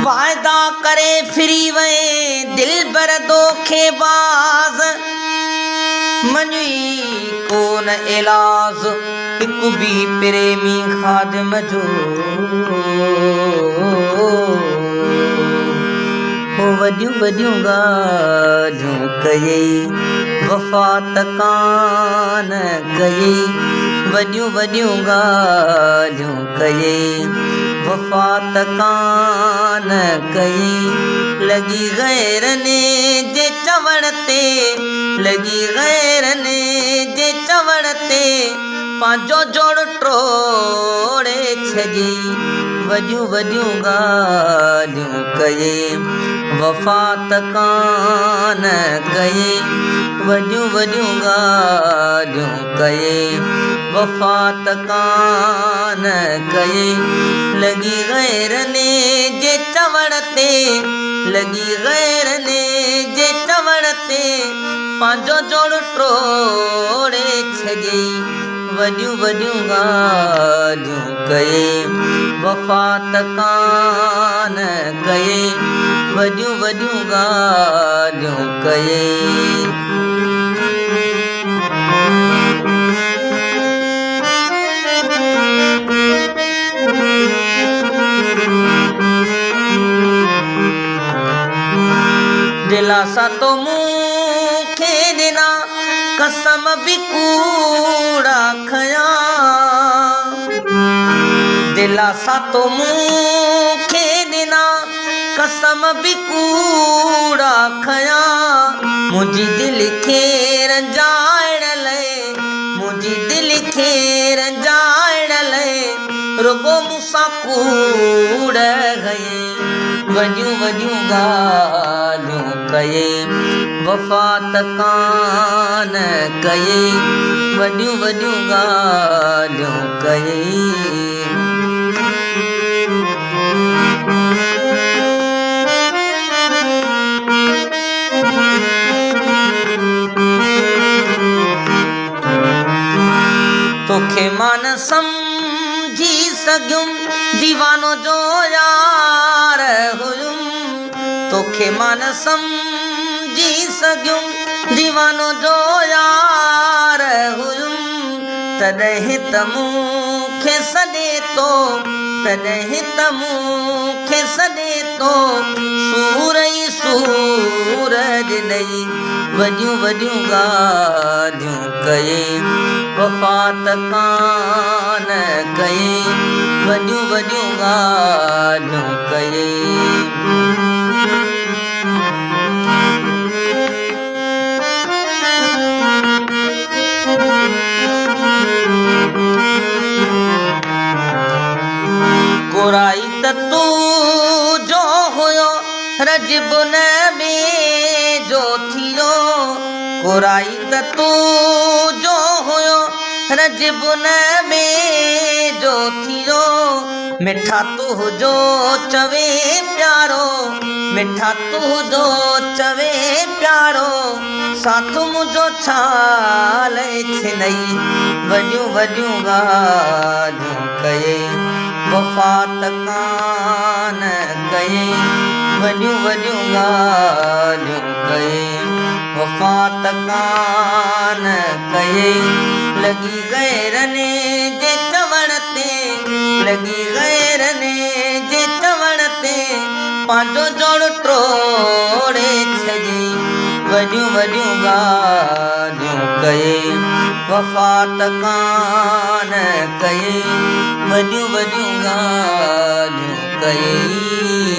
वायदा करे फिरी वे दिल बर धोखेबाज़ मञी कोन इलाज हिकु बि प्रेमी ख़ादिम जो हो वॾियूं वॾियूं ॻाल्हियूं कयई वफ़ा त कान कयई वॾियूं वॾियूं ॻाल्हियूं कयई वफ़ा त कान कयई लॻी गैरने जे चवण ते लॻी गैरने जे चवण ते पंहिंजो जोड़ टोड़े छॾियई वॾियूं वॾियूं ॻाल्हियूं कयई वफ़ा त कान कयई वॾियूं वॾियूं ॻाल्हियूं कयई वफ़ा त कान कयई लॻी गैरने जे चवण ते लॻी गैरने जे चवण ते पंहिंजो जोड़ टोड़े छॾियई वॾियूं वॾियूं ॻाल्हियूं कयई वफ़ा त कान कयई वॾियूं वॾियूं ॻाल्हियूं कयई दिलासा तो मूंखे ॾिना कसम बि कूड़ा खयां दिलासा तो मूंखे ॾिना कसम बि कूड़ा खयां मुंहिंजी दिलि खे रंजाइण लाइ मुंहिंजी दिलि खे रंजाइण लाइ रुॻो मूंसां कूड़ गई वॾियूं वॾियूं ॻाल्हियूं कयई वफ़ा त कान कयई वॾियूं वॾियूं ॻाल्हियूं कयई तोखे मान सम्झी सघियुमि दीवानो जो यार हुयुमि तोखे मान सम्झी सघियुमि दीवानो जो यार हुयुमि तॾहिं त मूंखे सॾे थो तॾहिं त मूंखे सॾे थो सूर ई सूर ॾिनई वॾियूं वॾियूं ॻाल्हियूं कयई वफ़ा त कान कयई वॾियूं वॾियूं ॻाल्हियूं कयई कोराई त तूं जो हुयो रजबुन में जो थियो कोराई त तूं जो हुयो रजबुन में जो थियो मिठा तुंहिंजो चवे प्यारो मिठा तुंहिंजो चवे प्यारो साथ मुंहिंजो छा लइ छिनई वॾियूं वॾियूं ॻाल्हियूं कयई वफ़ा त कान कयई वॾियूं वॾियूं ॻाल्हियूं कयई वफ़ा त कान कयई लॻी गैरने जे चवण ते लॻी गैरने जे चवण ते पंहिंजो जोड़ टोड़े छॾियई वॾियूं वॾियूं ॻाल्हियूं कयई वफ़ा त कान कयई वॾियूं वॾियूं ॻाल्हियूं कयई